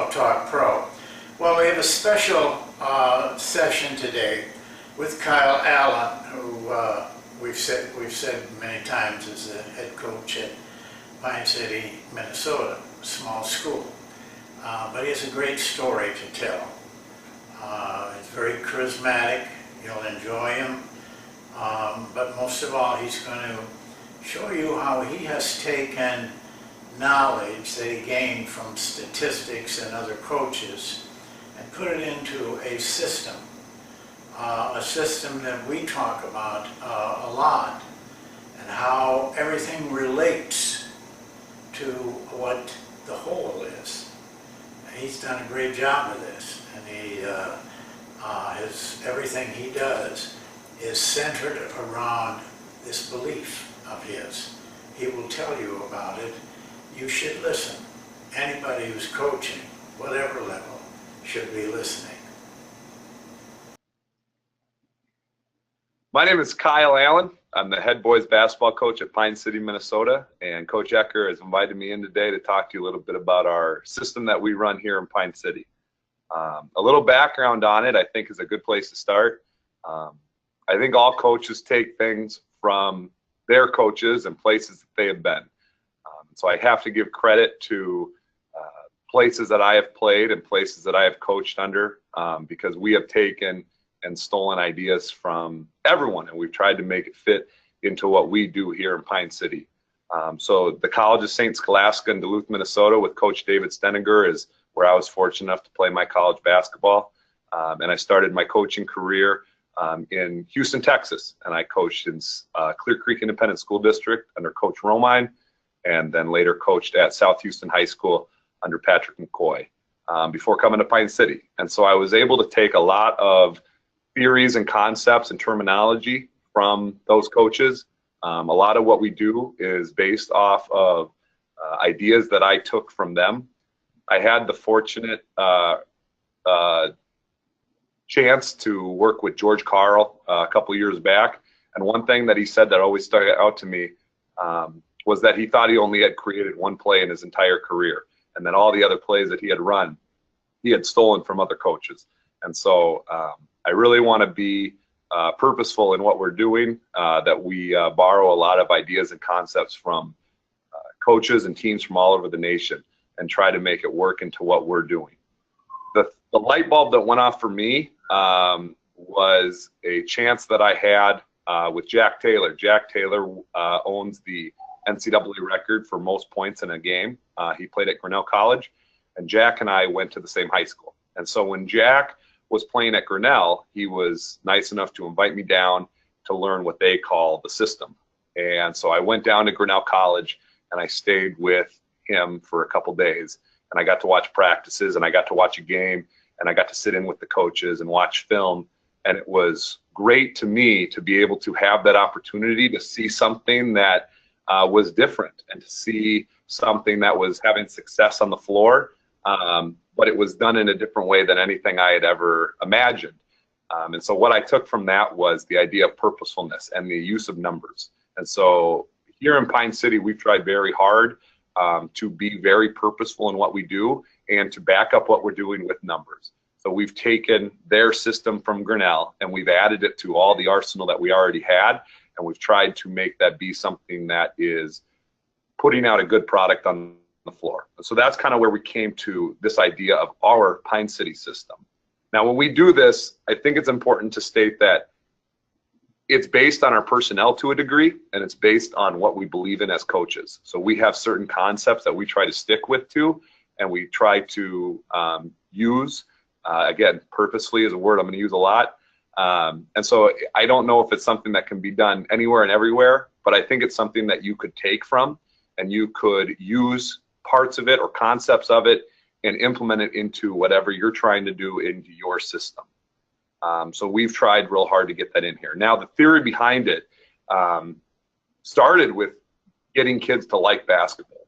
Basketball Talk Pro. Well, we have a special session today with Kyle Allen, who we've said many times is the head coach at Pine City, Minnesota, a small school. But he has a great story to tell. He's very charismatic. You'll enjoy him. But most of all, he's going to show you how he has taken knowledge that he gained from statistics and other coaches and put it into a system that we talk about a lot, and how everything relates to what the whole is. He's done a great job of this, and everything he does is centered around this belief of his. He will tell you about it. You should listen. Anybody who's coaching, whatever level, should be listening. My name is Kyle Allen. I'm the head boys basketball coach at Pine City, Minnesota, and Coach Ecker has invited me in today to talk to you a little bit about our system that we run here in Pine City. A little background on it, I think, is a good place to start. I think all coaches take things from their coaches and places that they have been. So I have to give credit to places that I have played and places that I have coached under, because we have taken and stolen ideas from everyone, and we've tried to make it fit into what we do here in Pine City. So the College of St. Scholastica in Duluth, Minnesota, with Coach David Steninger, is where I was fortunate enough to play my college basketball. And I started my coaching career in Houston, Texas, and I coached in Clear Creek Independent School District under Coach Romine, and then later coached at South Houston High School under Patrick McCoy before coming to Pine City. And so I was able to take a lot of theories and concepts and terminology from those coaches. A lot of what we do is based off of ideas that I took from them. I had the fortunate chance to work with George Karl a couple years back, and one thing that he said that always stuck out to me was that he thought he only had created one play in his entire career, and that all the other plays that he had run, he had stolen from other coaches. And so I really want to be purposeful in what we're doing, that we borrow a lot of ideas and concepts from coaches and teams from all over the nation and try to make it work into what we're doing. The light bulb that went off for me was a chance that I had with Jack Taylor. Jack Taylor owns the NCAA record for most points in a game. He played at Grinnell College, and Jack and I went to the same high school. And so when Jack was playing at Grinnell, he was nice enough to invite me down to learn what they call the system. And so I went down to Grinnell College, and I stayed with him for a couple days, and I got to watch practices, and I got to watch a game, and I got to sit in with the coaches and watch film. And it was great to me to be able to have that opportunity to see something that was different, and to see something that was having success on the floor, but it was done in a different way than anything I had ever imagined. And so what I took from that was the idea of purposefulness and the use of numbers. And so here in Pine City, we've tried very hard to be very purposeful in what we do and to back up what we're doing with numbers. So we've taken their system from Grinnell and we've added it to all the arsenal that we already had, and we've tried to make that be something that is putting out a good product on the floor. So that's kind of where we came to this idea of our Pine City system. Now, when we do this, I think it's important to state that it's based on our personnel to a degree, and it's based on what we believe in as coaches. So we have certain concepts that we try to stick with too, and we try to use, again, purposefully is a word I'm going to use a lot. And so I don't know if it's something that can be done anywhere and everywhere, but I think it's something that you could take from, and you could use parts of it or concepts of it and implement it into whatever you're trying to do into your system. So we've tried real hard to get that in here. Now, the theory behind it started with getting kids to like basketball.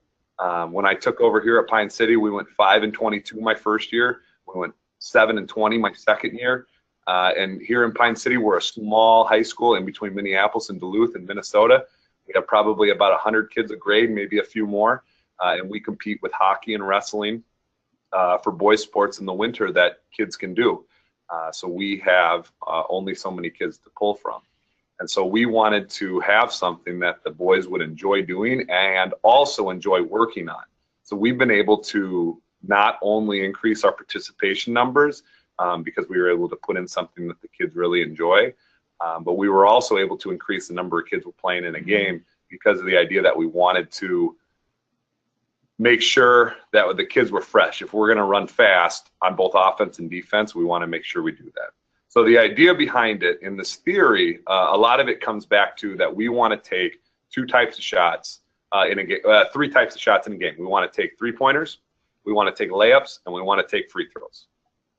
When I took over here at Pine City, we went 5-22 my first year. We went 7-20 my second year. And here in Pine City, we're a small high school in between Minneapolis and Duluth in Minnesota. We have probably about 100 kids a grade, maybe a few more. And we compete with hockey and wrestling. for boys sports in the winter that kids can do. So we have only so many kids to pull from. And so we wanted to have something that the boys would enjoy doing and also enjoy working on. So we've been able to not only increase our participation numbers because we were able to put in something that the kids really enjoy, but we were also able to increase the number of kids we're playing in a game because of the idea that we wanted to make sure that the kids were fresh. If we're going to run fast on both offense and defense, we want to make sure we do that. So the idea behind it in this theory, a lot of it comes back to that we want to take two types of shots in a game, three types of shots in a game. We want to take three-pointers, we want to take layups, and we want to take free throws.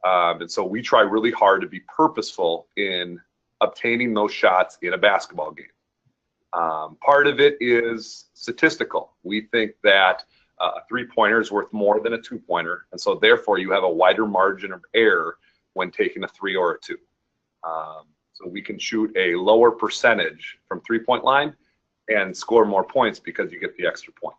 And so we try really hard to be purposeful in obtaining those shots in a basketball game. Part of it is statistical. We think that a three-pointer is worth more than a two-pointer, and so therefore you have a wider margin of error when taking a three or a two. So we can shoot a lower percentage from three-point line and score more points because you get the extra point.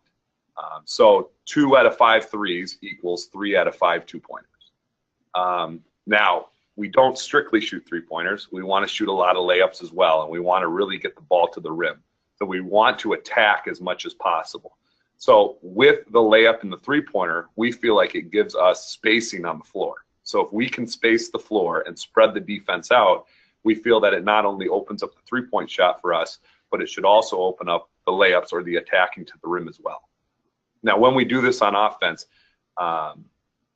So 2 out of 5 threes equals 3 out of 5 two-pointers. Now, we don't strictly shoot three-pointers. We want to shoot a lot of layups as well, and we want to really get the ball to the rim. So we want to attack as much as possible. So with the layup and the three-pointer, we feel like it gives us spacing on the floor. So if we can space the floor and spread the defense out, we feel that it not only opens up the three-point shot for us, but it should also open up the layups or the attacking to the rim as well. Now, when we do this on offense,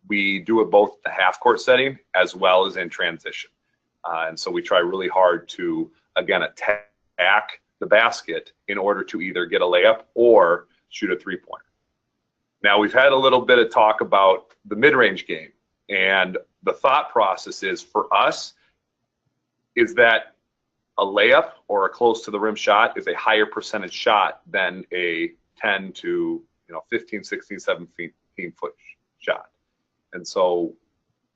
we do it both the half-court setting as well as in transition. And so we try really hard to, again, attack the basket in order to either get a layup or shoot a three-pointer. Now, we've had a little bit of talk about the mid-range game. And the thought process is, for us, is that a layup or a close to the rim shot is a higher percentage shot than a 10 to 15, 16, 17 foot shot. And so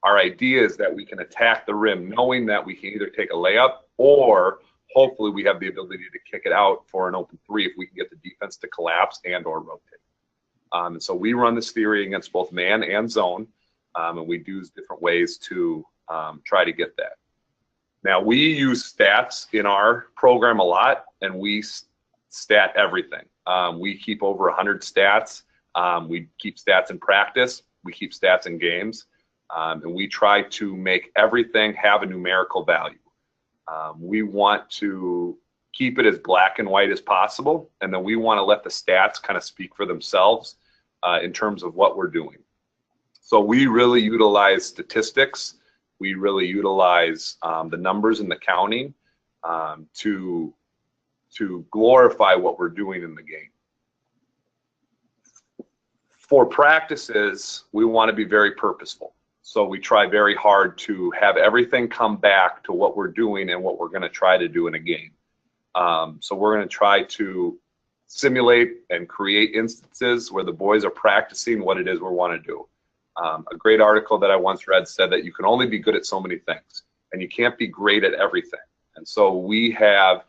our idea is that we can attack the rim knowing that we can either take a layup or hopefully we have the ability to kick it out for an open three if we can get the defense to collapse and or rotate. And so we run this theory against both man and zone. And we use different ways to try to get that. Now, we use stats in our program a lot, and we stat everything. We keep over 100 stats. We keep stats in practice. We keep stats in games. And we try to make everything have a numerical value. We want to keep it as black and white as possible, and then we want to let the stats kind of speak for themselves in terms of what we're doing. So we really utilize statistics. We really utilize the numbers and the counting to glorify what we're doing in the game. For practices, we want to be very purposeful. So we try very hard to have everything come back to what we're doing and what we're going to try to do in a game. So we're going to try to simulate and create instances where the boys are practicing what it is we want to do. A great article that I once read said that you can only be good at so many things, and you can't be great at everything. And so we have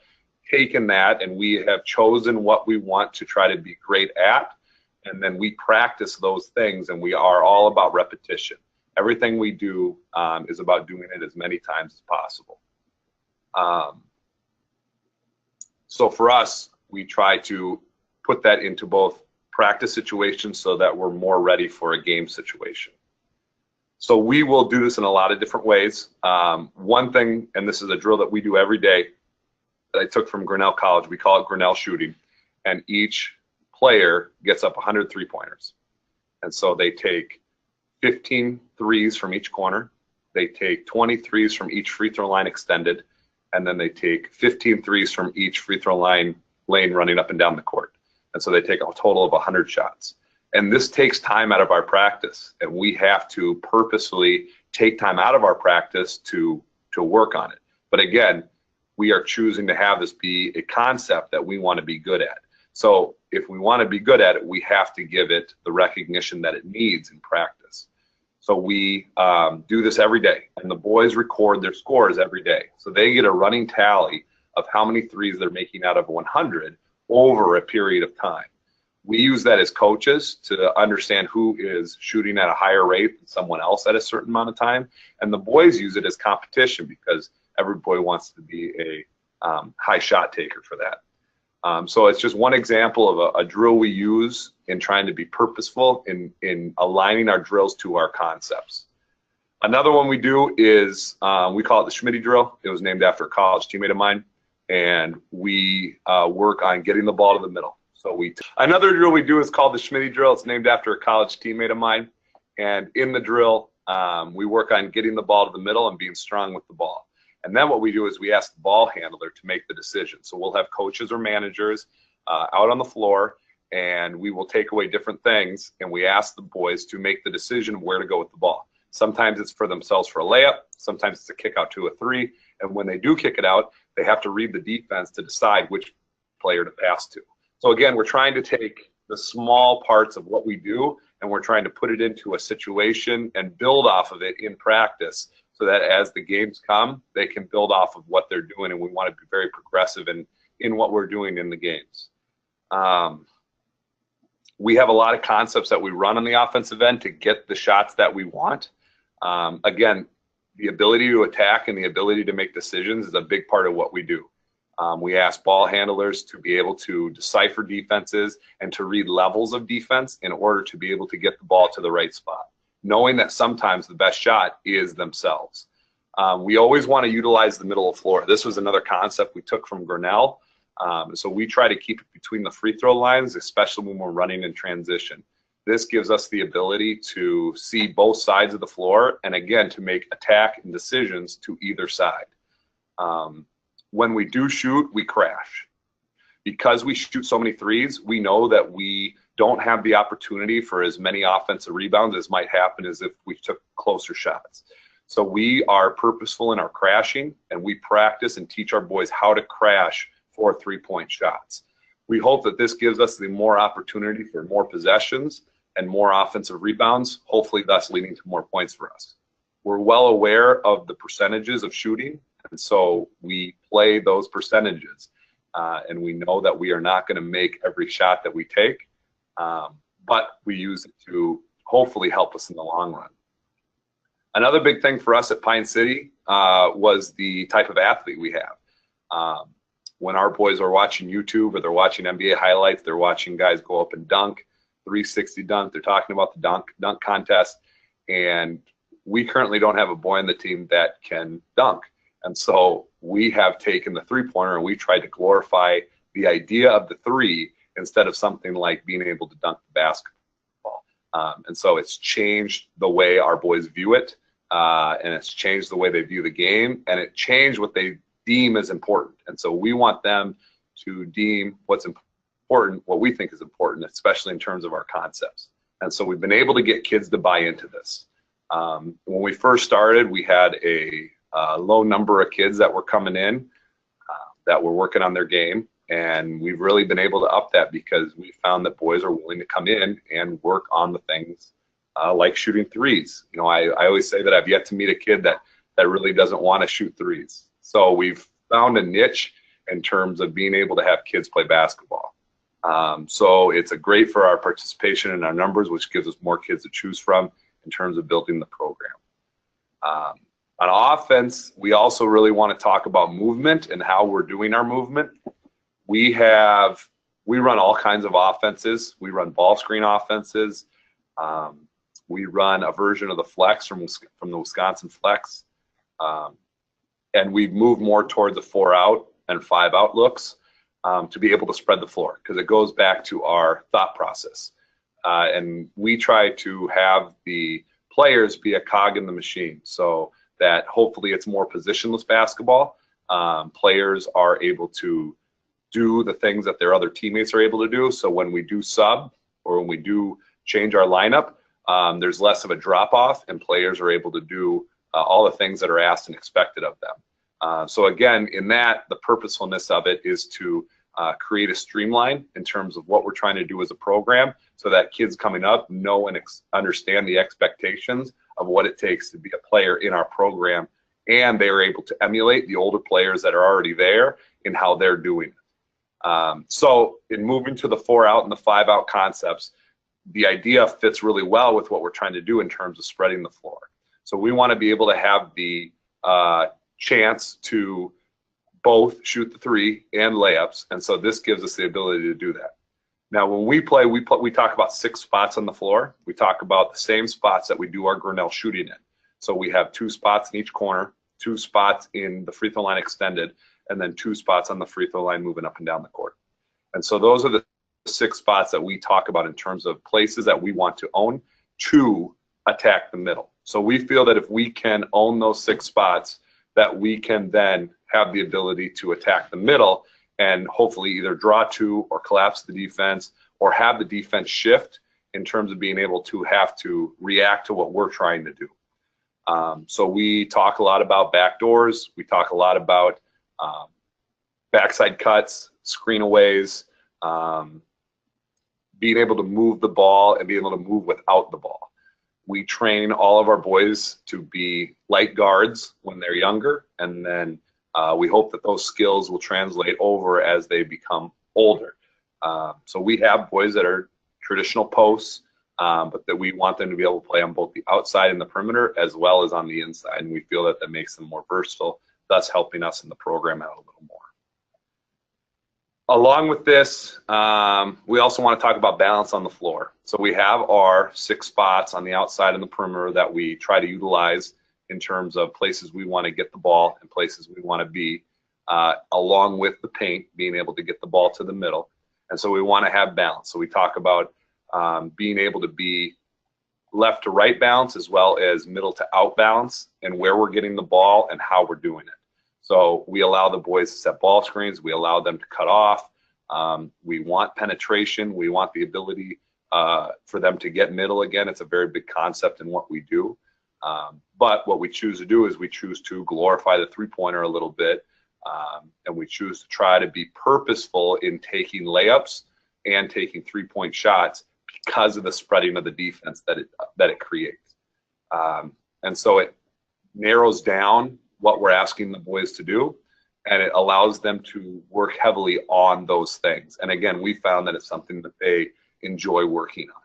taken that and we have chosen what we want to try to be great at, and then we practice those things, and we are all about repetition. Everything we do is about doing it as many times as possible. So for us, we try to put that into both practice situations so that we're more ready for a game situation. So we will do this in a lot of different ways. One thing, and this is a drill that we do every day that I took from Grinnell College, we call it Grinnell shooting, and each player gets up 100 three-pointers. And so they take 15 threes from each corner, they take 20 threes from each free throw line extended, and then they take 15 threes from each free throw line lane running up and down the court. And so they take a total of 100 shots. And this takes time out of our practice, and we have to purposefully take time out of our practice to work on it. But again, we are choosing to have this be a concept that we want to be good at. So if we want to be good at it, we have to give it the recognition that it needs in practice. So we do this every day, and the boys record their scores every day. So they get a running tally of how many threes they're making out of 100 over a period of time. We use that as coaches to understand who is shooting at a higher rate than someone else at a certain amount of time. And the boys use it as competition because every boy wants to be a high shot taker for that. So it's just one example of a drill we use in trying to be purposeful in aligning our drills to our concepts. Another one we do is, we call it the Schmitty drill. It was named after a college teammate of mine. And we work on getting the ball to the middle. So another drill we do is called the Schmitty drill. It's named after a college teammate of mine. And in the drill, we work on getting the ball to the middle and being strong with the ball. And then what we do is we ask the ball handler to make the decision. So we'll have coaches or managers out on the floor, and we will take away different things, and we ask the boys to make the decision of where to go with the ball. Sometimes it's for themselves for a layup. Sometimes it's a kick out to a three. And when they do kick it out, they have to read the defense to decide which player to pass to. So again, we're trying to take the small parts of what we do, and we're trying to put it into a situation and build off of it in practice, so that as the games come, they can build off of what they're doing, and we want to be very progressive in what we're doing in the games. We have a lot of concepts that we run on the offensive end to get the shots that we want. Again, the ability to attack and the ability to make decisions is a big part of what we do. We ask ball handlers to be able to decipher defenses and to read levels of defense in order to be able to get the ball to the right spot, knowing that sometimes the best shot is themselves. We always want to utilize the middle of the floor. This was another concept we took from Grinnell. So we try to keep it between the free throw lines, especially when we're running in transition. This gives us the ability to see both sides of the floor, and again, to make attack and decisions to either side. When we do shoot, we crash. Because we shoot so many threes, we know that we don't have the opportunity for as many offensive rebounds as might happen as if we took closer shots. So we are purposeful in our crashing, and we practice and teach our boys how to crash for three-point shots. We hope that this gives us the more opportunity for more possessions and more offensive rebounds, hopefully thus leading to more points for us. We're well aware of the percentages of shooting, and so we play those percentages. And we know that we are not going to make every shot that we take, but we use it to hopefully help us in the long run. Another big thing for us at Pine City was the type of athlete we have. When our boys are watching YouTube or they're watching NBA highlights, they're watching guys go up and dunk, 360 dunk, they're talking about the dunk contest, and we currently don't have a boy on the team that can dunk. And so we have taken the three-pointer and we tried to glorify the idea of the three instead of something like being able to dunk the basketball. And so it's changed the way our boys view it, and it's changed the way they view the game, and it changed what they deem as important. And so we want them to deem what's important, what we think is important, especially in terms of our concepts. And so we've been able to get kids to buy into this. When we first started, we had a low number of kids that were coming in that were working on their game, and we've really been able to up that because we found that boys are willing to come in and work on the things like shooting threes. You know, I always say that I've yet to meet a kid that really doesn't want to shoot threes. So we've found a niche in terms of being able to have kids play basketball. So it's a great for our participation in our numbers, which gives us more kids to choose from in terms of building the program. On offense, we also really want to talk about movement and how we're doing our movement. We run all kinds of offenses. We run ball screen offenses. We run a version of the flex from the Wisconsin flex. And we've moved more towards a 4-out and 5-out looks to be able to spread the floor, because it goes back to our thought process. And we try to have the players be a cog in the machine, so that hopefully it's more positionless basketball. Players are able to do the things that their other teammates are able to do. So when we do sub or when we do change our lineup, there's less of a drop off, and players are able to do all the things that are asked and expected of them. So again, in that, the purposefulness of it is to create a streamline in terms of what we're trying to do as a program, so that kids coming up know and understand the expectations of what it takes to be a player in our program, and they are able to emulate the older players that are already there in how they're doing it. So in moving to the 4-out and the 5-out concepts, the idea fits really well with what we're trying to do in terms of spreading the floor. So we want to be able to have the chance to both shoot the 3 and layups, and so this gives us the ability to do that. Now, when we play, we talk about 6 spots on the floor. We talk about the same spots that we do our Grinnell shooting in. So we have 2 spots in each corner, 2 spots in the free throw line extended, and then 2 spots on the free throw line moving up and down the court. And so those are the 6 spots that we talk about in terms of places that we want to own to attack the middle. So we feel that if we can own those 6 spots, that we can then have the ability to attack the middle and hopefully either draw 2 or collapse the defense or have the defense shift in terms of being able to have to react to what we're trying to do. So we talk a lot about backdoors. We talk a lot about backside cuts, screenaways, being able to move the ball and being able to move without the ball. We train all of our boys to be light guards when they're younger, and then we hope that those skills will translate over as they become older. So we have boys that are traditional posts, but that we want them to be able to play on both the outside and the perimeter as well as on the inside, and we feel that that makes them more versatile, thus helping us in the program out a little more. Along with this, we also want to talk about balance on the floor. So we have our 6 spots on the outside and the perimeter that we try to utilize in terms of places we want to get the ball and places we want to be, along with the paint, being able to get the ball to the middle. And so we want to have balance. So we talk about being able to be left to right balance as well as middle to out balance and where we're getting the ball and how we're doing it. So we allow the boys to set ball screens. We allow them to cut off. We want penetration. We want the ability for them to get middle again. It's a very big concept in what we do. But what we choose to do is we choose to glorify the 3-pointer a little bit, and we choose to try to be purposeful in taking layups and taking 3-point shots because of the spreading of the defense that it creates. And so it narrows down what we're asking the boys to do, and it allows them to work heavily on those things. And again, we found that it's something that they enjoy working on.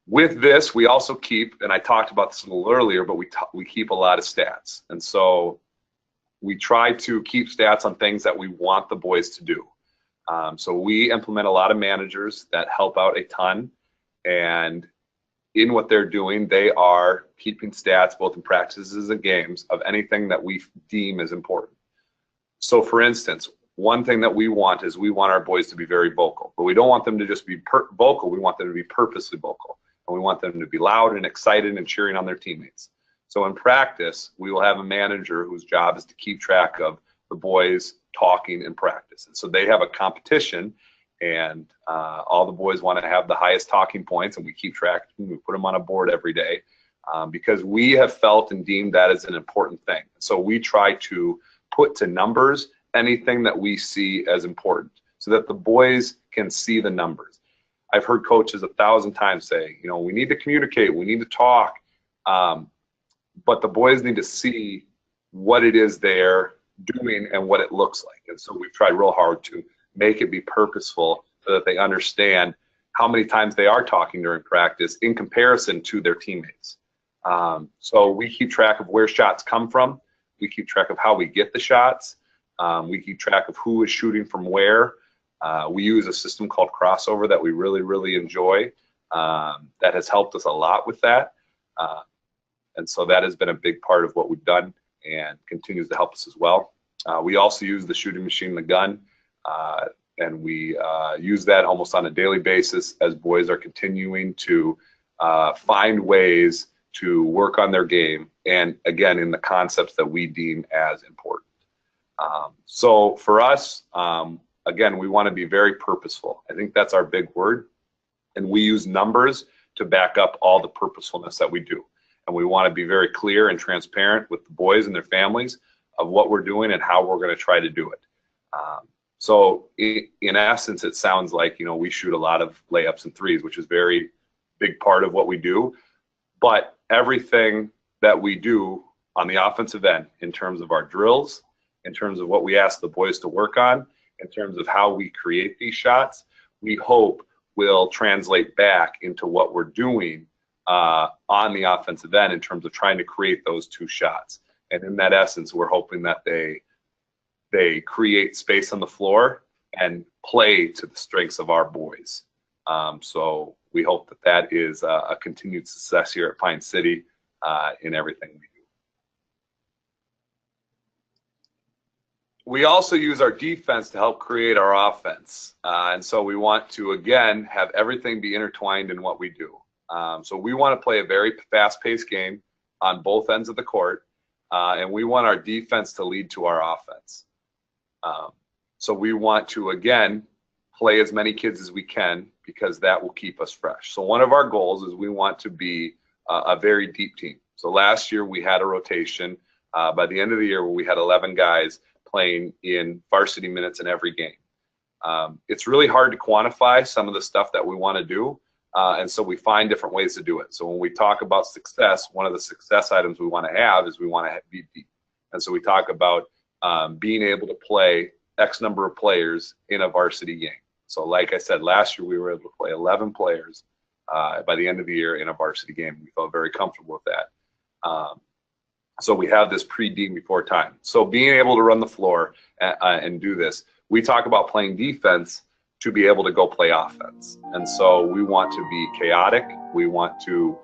With this, we also keep, and I talked about this a little earlier, but we keep a lot of stats. And so we try to keep stats on things that we want the boys to do. So we implement a lot of managers that help out a ton, and in what they're doing, they are keeping stats both in practices and games of anything that we deem as important. So for instance, one thing that we want is we want our boys to be very vocal, but we don't want them to just be vocal. We want them to be purposely vocal, and we want them to be loud and excited and cheering on their teammates. So in practice, we will have a manager whose job is to keep track of the boys talking in practice. And so they have a competition, and all the boys want to have the highest talking points, and we keep track. We put them on a board every day because we have felt and deemed that as an important thing. So we try to put to numbers anything that we see as important so that the boys can see the numbers. I've heard coaches 1,000 times say, you know, we need to communicate, we need to talk, but the boys need to see what it is they're doing and what it looks like. And so we've tried real hard to make it be purposeful so that they understand how many times they are talking during practice in comparison to their teammates. So we keep track of where shots come from. We keep track of how we get the shots. We keep track of who is shooting from where. We use a system called Crossover that we really, really enjoy. That has helped us a lot with that. And so that has been a big part of what we've done and continues to help us as well. We also use the shooting machine, the gun, and we use that almost on a daily basis as boys are continuing to find ways to work on their game, and again, in the concepts that we deem as important. So for us, again, we want to be very purposeful. I think that's our big word, and we use numbers to back up all the purposefulness that we do. And we want to be very clear and transparent with the boys and their families of what we're doing and how we're going to try to do it. So in essence, it sounds like, you know, we shoot a lot of layups and threes, which is very big part of what we do. But everything that we do on the offensive end, in terms of our drills, in terms of what we ask the boys to work on, in terms of how we create these shots, we hope will translate back into what we're doing on the offensive end in terms of trying to create those two shots. And in that essence, we're hoping that they create space on the floor and play to the strengths of our boys. So we hope that that is a continued success here at Pine City in everything we do. We also use our defense to help create our offense. And so we want to, again, have everything be intertwined in what we do. So we want to play a very fast-paced game on both ends of the court, and we want our defense to lead to our offense. So we want to, again, play as many kids as we can because that will keep us fresh. So one of our goals is we want to be a very deep team. So last year we had a rotation by the end of the year where we had 11 guys playing in varsity minutes in every game. It's really hard to quantify some of the stuff that we want to do, and so we find different ways to do it. So when we talk about success, one of the success items we want to have is we want to be deep. And so we talk about being able to play X number of players in a varsity game. So like I said, last year we were able to play 11 players by the end of the year in a varsity game. We felt very comfortable with that. So we have this pre-deem before time. So being able to run the floor and do this, we talk about playing defense to be able to go play offense. And so we want to be chaotic. We want to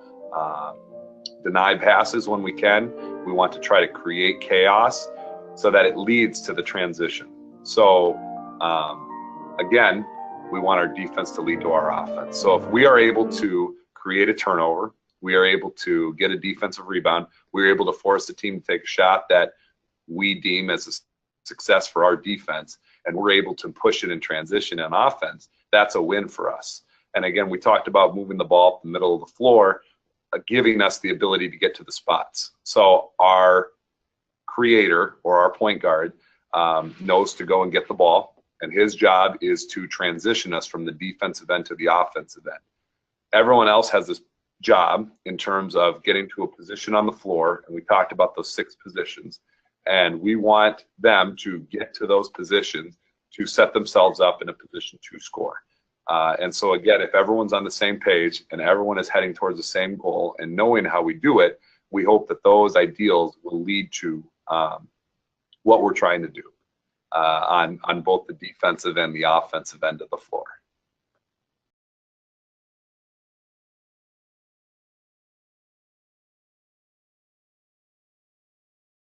deny passes when we can. We want to try to create chaos so that it leads to the transition. So again, we want our defense to lead to our offense. So if we are able to create a turnover, we are able to get a defensive rebound, we're able to force the team to take a shot that we deem as a success for our defense, and we're able to push it in transition and offense, that's a win for us. And again, we talked about moving the ball up the middle of the floor, giving us the ability to get to the spots. So our creator or our point guard knows to go and get the ball, and his job is to transition us from the defensive end to the offensive end. Everyone else has this job in terms of getting to a position on the floor, and we talked about those 6 positions, and we want them to get to those positions to set themselves up in a position to score. And so again, if everyone's on the same page and everyone is heading towards the same goal and knowing how we do it, we hope that those ideals will lead to what we're trying to do on both the defensive and the offensive end of the floor.